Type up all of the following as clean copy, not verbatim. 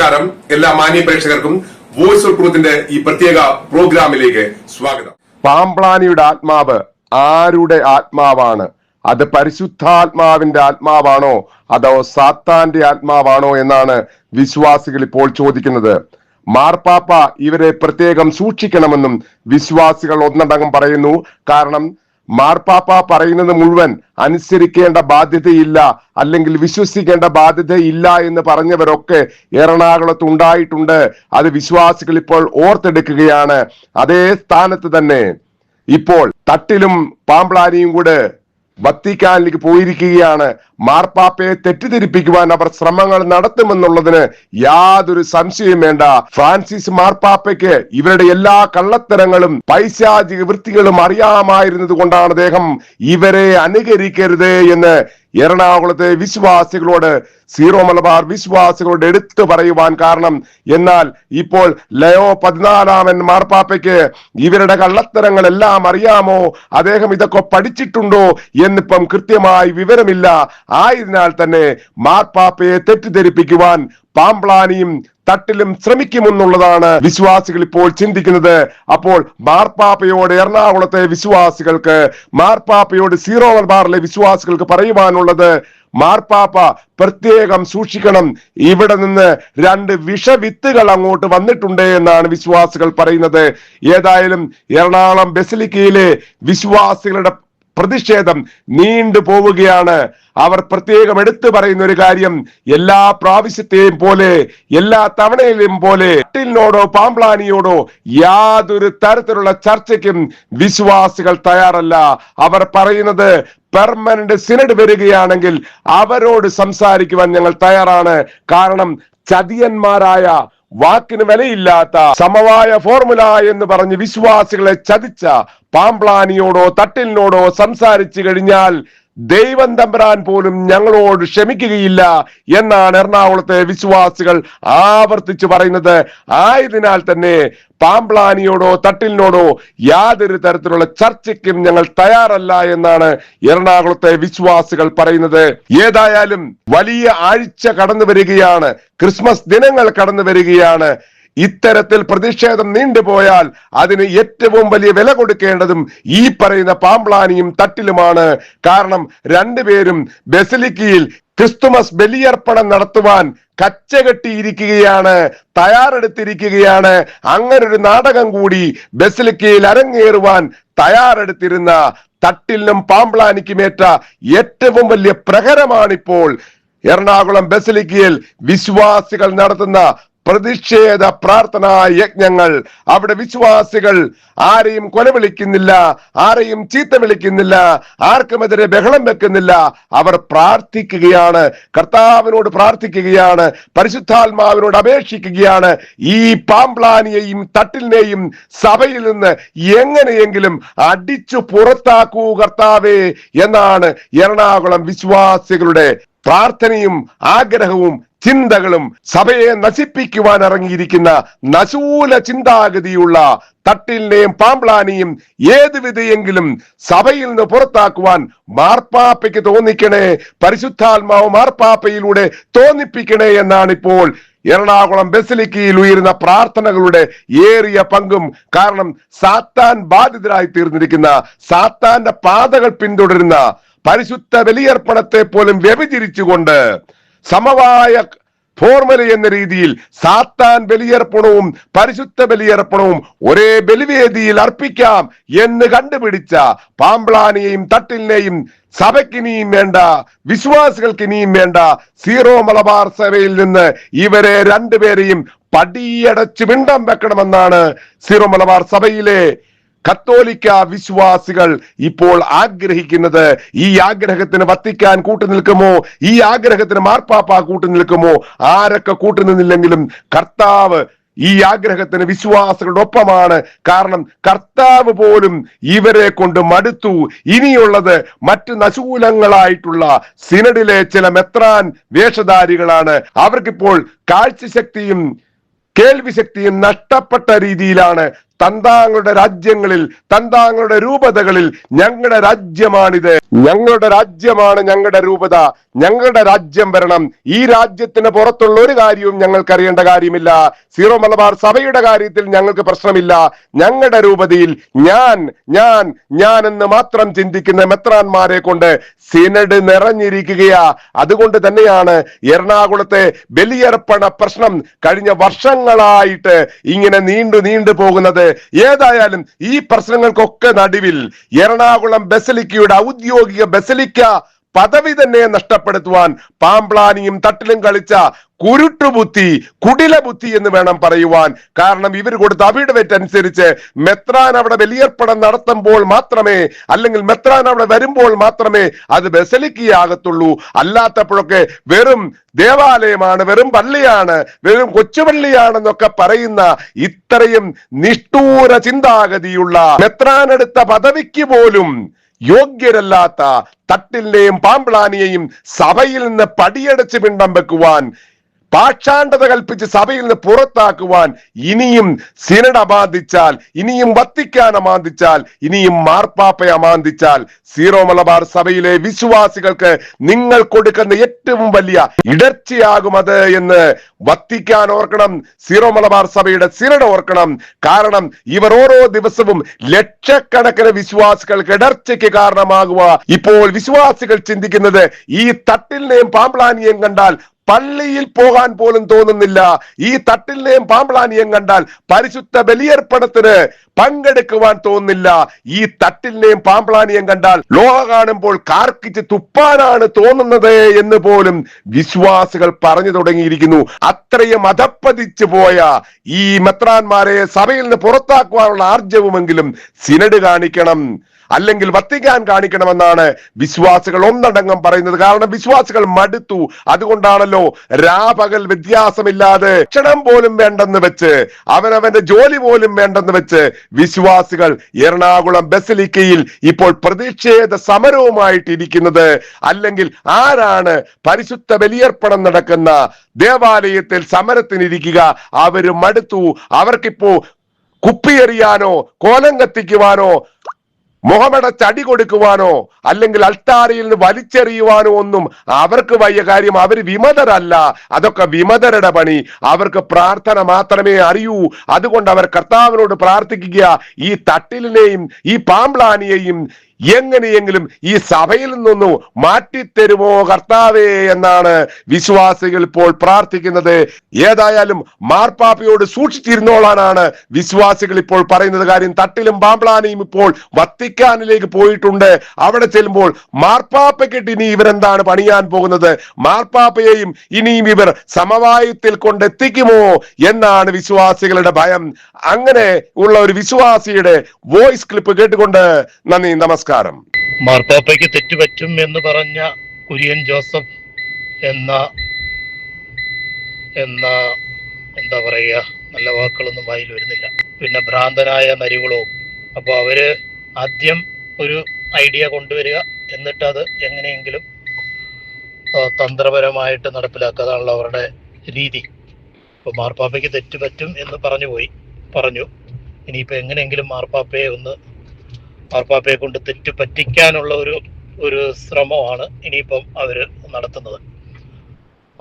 നമസ്കാരം. എല്ലാ മാന്യ പ്രേക്ഷകർക്കും വോയിസ് ഓഫ് ട്രൂത്തിന്റെ ഈ പ്രത്യേക പ്രോഗ്രാമിലേക്ക് സ്വാഗതം. പാമ്പ്ലാനിയുടെ ആത്മാവ് ആരുടെ ആത്മാവാണ്? അത് പരിശുദ്ധാത്മാവിന്റെ ആത്മാവാണോ അതോ സാത്താന്റെ ആത്മാവാണോ എന്നാണ് വിശ്വാസികൾ ഇപ്പോൾ ചോദിക്കുന്നത്. മാർപ്പാപ്പ ഇവരെ പ്രത്യേകം സൂക്ഷിക്കണമെന്നും വിശ്വാസികൾ ഒന്നടങ്കം പറയുന്നു. കാരണം മാർപ്പാപ്പ പറയുന്നത് മുഴുവൻ അനുസരിക്കേണ്ട ബാധ്യതയില്ല, അല്ലെങ്കിൽ വിശ്വസിക്കേണ്ട ബാധ്യതയില്ല എന്ന് പറഞ്ഞവരൊക്കെ എറണാകുളത്ത് ഉണ്ടായിട്ടുണ്ട്. അത് വിശ്വാസികൾ ഇപ്പോൾ ഓർത്തെടുക്കുകയാണ്. അതേ സ്ഥാനത്ത് തന്നെ ഇപ്പോൾ തട്ടിലും പാമ്പ്ലാനിയും കൂടെ വത്തിക്കാനിലേക്ക് പോയിരിക്കുകയാണ്. മാർപ്പാപ്പയെ തെറ്റിദ്ധരിപ്പിക്കുവാൻ അവർ ശ്രമങ്ങൾ നടത്തുമെന്നുള്ളതിന് യാതൊരു സംശയവും വേണ്ട. ഫ്രാൻസിസ് മാർപ്പാപ്പയ്ക്ക് ഇവരുടെ എല്ലാ കള്ളത്തരങ്ങളും പൈശാചിക വൃത്തികളും അറിയാമായിരുന്നത് കൊണ്ടാണ് അദ്ദേഹം ഇവരെ അനുകരിക്കരുത് എന്ന് എറണാകുളത്തെ വിശ്വാസികളോട്, സീറോ മലബാർ വിശ്വാസികളോട് എടുത്തു പറയുവാൻ കാരണം. എന്നാൽ ഇപ്പോൾ ലയോ 14 മാർപ്പാപ്പയ്ക്ക് ഇവരുടെ കള്ളത്തരങ്ങളെല്ലാം അറിയാമോ, അദ്ദേഹം ഇതൊക്കെ പഠിച്ചിട്ടുണ്ടോ എന്നിപ്പം കൃത്യമായി വിവരമില്ല. ആയതിനാൽ തന്നെ മാർപ്പാപ്പയെ തെറ്റിദ്ധരിപ്പിക്കുവാൻ പാമ്പ്ലാനിയും തട്ടിലും ശ്രമിക്കുമെന്നുള്ളതാണ് വിശ്വാസികൾ ഇപ്പോൾ ചിന്തിക്കുന്നത്. അപ്പോൾ മാർപ്പാപ്പയോട് എറണാകുളത്തെ വിശ്വാസികൾക്ക്, മാർപ്പാപ്പയോട് സീറോ മലബാറിലെ വിശ്വാസികൾക്ക് പറയുവാനുള്ളത്, മാർപ്പാപ്പ പ്രത്യേകം സൂക്ഷിക്കണം. ഇവിടെ നിന്ന് 2 വിഷവിത്തുകൾ അങ്ങോട്ട് വന്നിട്ടുണ്ട് എന്നാണ് വിശ്വാസികൾ പറയുന്നത്. ഏതായാലും എറണാകുളം ബസിലിക്കയിലെ വിശ്വാസികളുടെ പ്രതിഷേധം നീണ്ടു പോവുകയാണ്. അവർ പ്രത്യേകം എടുത്തു പറയുന്ന ഒരു കാര്യം, എല്ലാ പ്രാവശ്യത്തെയും പോലെ, എല്ലാ തവണയിലും പോലെ തട്ടിലിനോടോ പാമ്പ്ലാനിയോടോ യാതൊരു തരത്തിലുള്ള ചർച്ചയ്ക്കും വിശ്വാസികൾ തയ്യാറല്ല. അവർ പറയുന്നത്, പെർമനന്റ് സിനഡ് വരികയാണെങ്കിൽ അവരോട് സംസാരിക്കുവാൻ ഞങ്ങൾ തയ്യാറാണ്. കാരണം ചതിയന്മാരായ, വാക്കിന് വിലയില്ലാത്ത സമവായ ഫോർമുല എന്ന് പറഞ്ഞ് വിശ്വാസികളെ ചതിച്ച പാമ്പ്ലാനിയോടോ തട്ടിലിനോടോ സംസാരിച്ചു കഴിഞ്ഞാൽ ദൈവം തമ്പുരാൻ പോലും ഞങ്ങളോട് ക്ഷമിക്കുകയില്ല എന്നാണ് എറണാകുളത്തെ വിശ്വാസികൾ ആവർത്തിച്ചു പറയുന്നത്. ആയതിനാൽ തന്നെ പാമ്പ്ലാനിയോടോ തട്ടിലിനോടോ യാതൊരു തരത്തിലുള്ള ചർച്ചയ്ക്കും ഞങ്ങൾ തയ്യാറല്ല എന്നാണ് എറണാകുളത്തെ വിശ്വാസികൾ പറയുന്നത്. ഏതായാലും വലിയ ആഴ്ച കടന്നു വരികയാണ്, ക്രിസ്മസ് ദിനങ്ങൾ കടന്നു വരികയാണ്. ഇത്തരത്തിൽ പ്രതിഷേധം നീണ്ടുപോയാൽ അതിന് ഏറ്റവും വലിയ വില കൊടുക്കേണ്ടതും ഈ പറയുന്ന പാമ്പ്ലാനിയും തട്ടിലുമാണ്. കാരണം രണ്ടുപേരും ബസിലിക്കയിൽ ക്രിസ്തുമസ് ബലിയർപ്പണം നടത്തുവാൻ കച്ചകെട്ടിയിരിക്കുകയാണ്, തയ്യാറെടുത്തിരിക്കുകയാണ്. അങ്ങനൊരു നാടകം കൂടി ബസിലിക്കയിൽ അരങ്ങേറുവാൻ തയ്യാറെടുത്തിരുന്ന തട്ടിലിനും പാമ്പ്ലാനിക്കുമേറ്റ ഏറ്റവും വലിയ പ്രഹരമാണിപ്പോൾ എറണാകുളം ബസിലിക്കയിൽ വിശ്വാസികൾ നടത്തുന്ന പ്രതിഷേധ പ്രാർത്ഥനാ യജ്ഞങ്ങൾ. അവിടെ വിശ്വാസികൾ ആരെയും കൊലവിളിക്കുന്നില്ല, ആരെയും ചീത്ത വിളിക്കുന്നില്ല, ആർക്കുമെതിരെ ബഹളം വെക്കുന്നില്ല. അവർ പ്രാർത്ഥിക്കുകയാണ്, കർത്താവിനോട് പ്രാർത്ഥിക്കുകയാണ്, പരിശുദ്ധാത്മാവിനോട് അപേക്ഷിക്കുകയാണ്. ഈ പാമ്പ്ലാനിയെയും തട്ടിലിനെയും സഭയിൽ നിന്ന് എങ്ങനെയെങ്കിലും അടിച്ചു പുറത്താക്കൂ കർത്താവേ എന്നാണ് എറണാകുളം വിശ്വാസികളുടെ പ്രാർത്ഥനയും ആഗ്രഹവും ചിന്തകളും. സഭയെ നശിപ്പിക്കുവാൻ ഇറങ്ങിയിരിക്കുന്ന നശൂല ചിന്താഗതിയുള്ള തട്ടിലിനെയും പാമ്പ്ലാനിയും ഏത് വിധയെങ്കിലും സഭയിൽ നിന്ന് പുറത്താക്കുവാൻ മാർപ്പാപ്പയ്ക്ക് തോന്നിക്കണേ, പരിശുദ്ധാത്മാവ് മാർപ്പാപ്പയിലൂടെ തോന്നിപ്പിക്കണേ എന്നാണ് ഇപ്പോൾ എറണാകുളം ബസിലിക്കയിൽ ഉയരുന്ന പ്രാർത്ഥനകളുടെ ഏറിയ പങ്കും. കാരണം സാത്താൻ ബാധിതരായി തീർന്നിരിക്കുന്ന, സാത്താന്റെ പാതകൾ പിന്തുടരുന്ന, പരിശുദ്ധ ബലിയർപ്പണത്തെ പോലും വ്യഭിചരിച്ചുകൊണ്ട് സമവായ ഫോർമുല എന്ന രീതിയിൽ സാത്താൻ ബലിയർപ്പണവും പരിശുദ്ധ ബലിയർപ്പണവും ഒരേ ബലിവേദിയിൽ അർപ്പിക്കാം എന്ന് കണ്ടുപിടിച്ച പാമ്പ്ലാനിയെയും തട്ടിലിനെയും സഭയ്ക്കിനിയും വേണ്ട, വിശ്വാസികൾക്കിനിയും വേണ്ട. സീറോ മലബാർ സഭയിൽ നിന്ന് ഇവരെ രണ്ടുപേരെയും പടിയടച്ച് വിണ്ടം വെക്കണമെന്നാണ് സീറോ മലബാർ സഭയിലെ കത്തോലിക്ക വിശ്വാസികൾ ഇപ്പോൾ ആഗ്രഹിക്കുന്നത്. ഈ ആഗ്രഹത്തിന് വത്തിക്കാൻ കൂട്ടുനിൽക്കുമോ? ഈ ആഗ്രഹത്തിന് മാർപ്പാപ്പ കൂട്ടുനിൽക്കുമോ? ആരൊക്കെ കൂട്ടുനിന്നില്ലെങ്കിലും കർത്താവ് ഈ ആഗ്രഹത്തിന് വിശ്വാസികളുടെ ഒപ്പമാണ്. കാരണം കർത്താവ് പോലും ഇവരെ കൊണ്ട് മടുത്തു. ഇനിയുള്ളത് മറ്റ് നശൂലങ്ങളായിട്ടുള്ള സിനഡിലെ ചില മെത്രാൻ വേഷധാരികളാണ്. അവർക്കിപ്പോൾ കാഴ്ചശക്തിയും കേൾവി ശക്തിയും നഷ്ടപ്പെട്ട രീതിയിലാണ് തന്താങ്ങളുടെ രാജ്യങ്ങളിൽ, തന്താങ്ങളുടെ രൂപതകളിൽ ഞങ്ങളുടെ രാജ്യമാണിത്, ഞങ്ങളുടെ രാജ്യമാണ് ഞങ്ങളുടെ രൂപത, ഞങ്ങളുടെ രാജ്യം വരണം. ഈ രാജ്യത്തിന് പുറത്തുള്ള ഒരു കാര്യവും ഞങ്ങൾക്ക് അറിയേണ്ട കാര്യമില്ല. സീറോ മലബാർ സഭയുടെ കാര്യത്തിൽ ഞങ്ങൾക്ക് പ്രശ്നമില്ല. ഞങ്ങളുടെ രൂപതയിൽ ഞാൻ എന്ന് മാത്രം ചിന്തിക്കുന്ന മെത്രാന്മാരെ കൊണ്ട് സിനഡ് നിറഞ്ഞിരിക്കുകയാ. അതുകൊണ്ട് തന്നെയാണ് എറണാകുളത്തെ ബലിയർപ്പണ പ്രശ്നം കഴിഞ്ഞ വർഷങ്ങളായിട്ട് ഇങ്ങനെ നീണ്ടു പോകുന്നത്. ഏതായാലും ഈ പ്രശ്നങ്ങൾക്കൊക്കെ നടുവിൽ എറണാകുളം ബസലിക്കയുടെ ഔദ്യോഗിക ബസലിക്ക പദവി തന്നെ നഷ്ടപ്പെടുത്തുവാൻ പാംപ്ലാനിയും തട്ടിലും കളിച്ച കുരുട്ടുബുദ്ധി, കുടില ബുദ്ധി എന്ന് വേണം പറയുവാൻ. കാരണം ഇവർ കൊടുത്ത അഫിഡവിറ്റ് അനുസരിച്ച് മെത്രാൻ അവിടെ ബലിയർപ്പണം നടത്തുമ്പോൾ മാത്രമേ, അല്ലെങ്കിൽ മെത്രാൻ അവിടെ വരുമ്പോൾ മാത്രമേ അത് ബസലിക്കയാകത്തുള്ളൂ. അല്ലാത്തപ്പോഴൊക്കെ വെറും ദേവാലയമാണ്, വെറും പള്ളിയാണ്, വെറും കൊച്ചുപള്ളിയാണെന്നൊക്കെ പറയുന്ന ഇത്രയും നിഷ്ഠൂര ചിന്താഗതിയുള്ള മെത്രാനെടുത്ത പദവിക്ക് പോലും യോഗ്യരല്ലാത്ത തട്ടിലിനെയും പാംപ്ലാനിയെയും സഭയിൽ നിന്ന് പടിയടച്ച് പിണ്ടം വെക്കുവാൻ, പാഷാണ്ഡത കൽപ്പിച്ച് സഭയിൽ നിന്ന് പുറത്താക്കുവാൻ ഇനിയും സിനഡ് അമാന്തിച്ചാൽ, ഇനിയും വത്തിക്കാൻ അമാന്തിച്ചാൽ, ഇനിയും മാർപ്പാപ്പയെ അമാന്തിച്ചാൽ സീറോ മലബാർ സഭയിലെ വിശ്വാസികൾക്ക് നിങ്ങൾ കൊടുക്കുന്ന ഏറ്റവും വലിയ ഇടർച്ചയാകും അത് എന്ന് വത്തിക്കാൻ ഓർക്കണം, സീറോ മലബാർ സഭയുടെ സിനഡ് ഓർക്കണം. കാരണം ഇവർ ഓരോ ദിവസവും ലക്ഷക്കണക്കിന് വിശ്വാസികൾക്ക് ഇടർച്ചയ്ക്ക് കാരണമാകുക. ഇപ്പോൾ വിശ്വാസികൾ ചിന്തിക്കുന്നത് ഈ തട്ടിലിനെയും പാംപ്ലാനിയെയും കണ്ടാൽ പള്ളിയിൽ പോകാൻ പോലും തോന്നുന്നില്ല. ഈ തട്ടിലിനെയും പാംപ്ലാനിയെയും കണ്ടാൽ പരിശുദ്ധ ബലിയർപ്പണത്തിന് പങ്കെടുക്കുവാൻ തോന്നുന്നില്ല. ഈ തട്ടിലിനെയും പാംപ്ലാനിയെയും കണ്ടാൽ ലോഹ കാണുമ്പോൾ കാർക്കിച്ച് തുപ്പാനാണ് തോന്നുന്നത് എന്ന് പോലും വിശ്വാസികൾ പറഞ്ഞു തുടങ്ങിയിരിക്കുന്നു. അത്രയും അധപ്പതിച്ചു പോയ ഈ മെത്രാന്മാരെ സഭയിൽ നിന്ന് പുറത്താക്കുവാനുള്ള ആർജവുമെങ്കിലും സിനഡ് കാണിക്കണം, അല്ലെങ്കിൽ വത്തിക്കാൻ കാണിക്കണമെന്നാണ് വിശ്വാസികൾ ഒന്നടങ്കം പറയുന്നത്. കാരണം വിശ്വാസികൾ മടുത്തു. അതുകൊണ്ടാണല്ലോ രാപകൽ വ്യത്യാസമില്ലാതെ ക്ഷണം പോലും വേണ്ടെന്ന് വെച്ച്, അവനവന്റെ ജോലി പോലും വേണ്ടെന്ന് വെച്ച് വിശ്വാസികൾ എറണാകുളം ബസലിക്കയിൽ ഇപ്പോൾ പ്രതിഷേധ സമരവുമായിട്ടിരിക്കുന്നത്. അല്ലെങ്കിൽ ആരാണ് പരിശുദ്ധ ബലിയർപ്പണം നടക്കുന്ന ദേവാലയത്തിൽ സമരത്തിനിരിക്കുക? അവര് മടുത്തു. അവർക്കിപ്പോ കുപ്പിയെറിയാനോ കോലം കത്തിക്കുവാനോ മുഹമ്മദ് അടി കൊടുക്കുവാനോ അല്ലെങ്കിൽ അൾത്താരയിൽ നിന്ന് വലിച്ചെറിയുവാനോ ഒന്നും അവർക്ക് വയ്യ. കാര്യം അവർ വിമതരല്ല, അതൊക്കെ വിമതരുടെ പണി. അവർക്ക് പ്രാർത്ഥന മാത്രമേ അറിയൂ. അതുകൊണ്ട് അവർ കർത്താവിനോട് പ്രാർത്ഥിക്കുക, ഈ തട്ടിലിനെയും ഈ പാംപ്ലാനിയെയും എങ്ങനെയെങ്കിലും ഈ സഭയിൽ നിന്നൊന്നു മാറ്റിത്തരുമോ കർത്താവേ എന്നാണ് വിശ്വാസികൾ ഇപ്പോൾ പ്രാർത്ഥിക്കുന്നത്. ഏതായാലും മാർപ്പാപ്പയോട് സൂക്ഷിച്ചിരുന്നോളാനാണ് വിശ്വാസികൾ ഇപ്പോൾ പറയുന്നത്. കാര്യം തട്ടിലും പാംപ്ലാനിയും ഇപ്പോൾ വത്തിക്കാനിലേക്ക് പോയിട്ടുണ്ട്. അവിടെ ചെല്ലുമ്പോൾ മാർപ്പാപ്പയ്ക്കിട്ട് ഇനി ഇവരെന്താണ് പണിയാൻ പോകുന്നത്? മാർപ്പാപ്പയെയും ഇനിയും ഇവർ സമവായത്തിൽ കൊണ്ടെത്തിക്കുമോ എന്നാണ് വിശ്വാസികളുടെ ഭയം. അങ്ങനെ ഉള്ള ഒരു വിശ്വാസിയുടെ വോയിസ് ക്ലിപ്പ് കേട്ടുകൊണ്ട് നന്ദി, നമസ്കാരം. മാർപ്പാപ്പയ്ക്ക് തെറ്റുപറ്റും എന്ന് പറഞ്ഞ കുര്യൻ ജോസഫ് എന്ന എന്താ പറയുക, നല്ല വാക്കുകളൊന്നും വായിൽ വരുന്നില്ല. പിന്നെ ഭ്രാന്തനായ നരികുളവും. അപ്പോൾ അവര് ആദ്യം ഒരു ഐഡിയ കൊണ്ടുവരിക, എന്നിട്ട് അത് എങ്ങനെയെങ്കിലും തന്ത്രപരമായിട്ട് നടപ്പിലാക്കുക. അതാണല്ലോ അവരുടെ രീതി. ഇപ്പോൾ മാർപ്പാപ്പയ്ക്ക് തെറ്റുപറ്റും എന്ന് പറഞ്ഞു. ഇനിയിപ്പോൾ എങ്ങനെയെങ്കിലും മാർപ്പാപ്പയെ കൊണ്ട് തെറ്റ് പറ്റിക്കാനുള്ള ഒരു ശ്രമമാണ് ഇനിയിപ്പം അവർ നടത്തുന്നത്.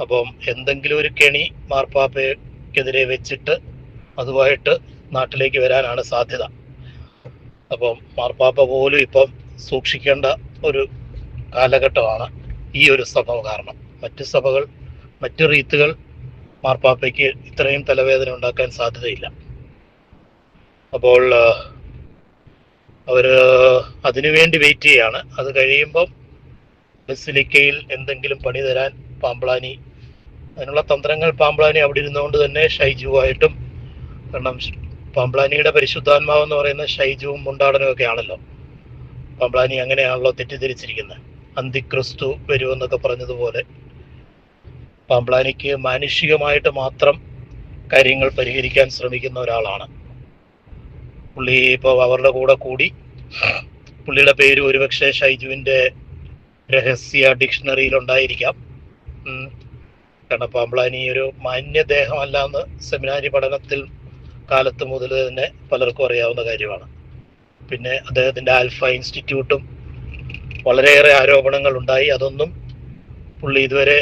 അപ്പം എന്തെങ്കിലും ഒരു കെണി മാർപ്പാപ്പയ്ക്കെതിരെ വെച്ചിട്ട് അതുമായിട്ട് നാട്ടിലേക്ക് വരാനാണ് സാധ്യത. അപ്പം മാർപ്പാപ്പ പോലും ഇപ്പം സൂക്ഷിക്കേണ്ട ഒരു കാലഘട്ടമാണ് ഈ ഒരു സംഭവം. കാരണം മറ്റു റീത്തുകൾ മാർപ്പാപ്പയ്ക്ക് ഇത്രയും തലവേദന ഉണ്ടാക്കാൻ സാധ്യതയില്ല. അപ്പോൾ അവർ അതിനുവേണ്ടി വെയിറ്റ് ചെയ്യാണ്. അത് കഴിയുമ്പം ബസിലിക്കയിൽ എന്തെങ്കിലും പണി തരാൻ പാംപ്ലാനി, അതിനുള്ള തന്ത്രങ്ങൾ പാംപ്ലാനി അവിടെ ഇരുന്നുകൊണ്ട് തന്നെ ഷൈജുവായിട്ടും, കാരണം പാംപ്ലാനിയുടെ പരിശുദ്ധാത്മാവെന്ന് പറയുന്ന ഷൈജുവും മുണ്ടാടനും ഒക്കെ ആണല്ലോ. പാംപ്ലാനി അങ്ങനെയാണല്ലോ തെറ്റിദ്ധരിച്ചിരിക്കുന്നത്. അന്തിക്രിസ്തു വരുമെന്നൊക്കെ പറഞ്ഞതുപോലെ പാംപ്ലാനിക്ക് മാനുഷികമായിട്ട് മാത്രം കാര്യങ്ങൾ പരിഹരിക്കാൻ ശ്രമിക്കുന്ന ഒരാളാണ് പുള്ളി. ഇപ്പോൾ അവരുടെ കൂടെ കൂടി പുള്ളിയുടെ പേര് ഒരുപക്ഷെ ഷൈജുവിൻ്റെ രഹസ്യ ഡിക്ഷണറിയിൽ ഉണ്ടായിരിക്കാം. കാരണം പാംപ്ലാനി ഒരു മാന്യദേഹമല്ല എന്ന് സെമിനാരി പഠനത്തിൽ കാലത്ത് മുതൽ തന്നെ പലർക്കും അറിയാവുന്ന കാര്യമാണ്. പിന്നെ അദ്ദേഹത്തിന്റെ ആൽഫ ഇൻസ്റ്റിറ്റ്യൂട്ടും വളരെയേറെ ആരോപണങ്ങൾ ഉണ്ടായി. അതൊന്നും പുള്ളി ഇതുവരെ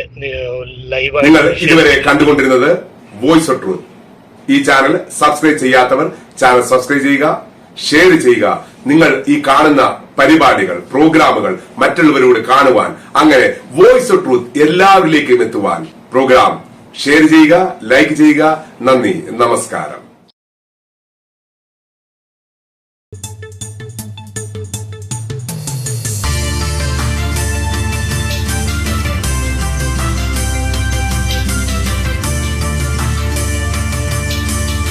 ലൈവായി. നിങ്ങൾ ഇതുവരെ കണ്ടുകൊണ്ടിരുന്നത് വോയിസ് ഓഫ് ട്രൂത്ത്. ഈ ചാനൽ സബ്സ്ക്രൈബ് ചെയ്യാത്തവർ ചാനൽ സബ്സ്ക്രൈബ് ചെയ്യുക, ഷെയർ ചെയ്യുക. നിങ്ങൾ ഈ കാണുന്ന പരിപാടികൾ, പ്രോഗ്രാമുകൾ മറ്റുള്ളവരോട് കാണുവാൻ, അങ്ങനെ വോയിസ് ഓഫ് ട്രൂത്ത് എല്ലാവരിലേക്കും എത്തുവാൻ പ്രോഗ്രാം ഷെയർ ചെയ്യുക, ലൈക്ക് ചെയ്യുക. നന്ദി, നമസ്കാരം.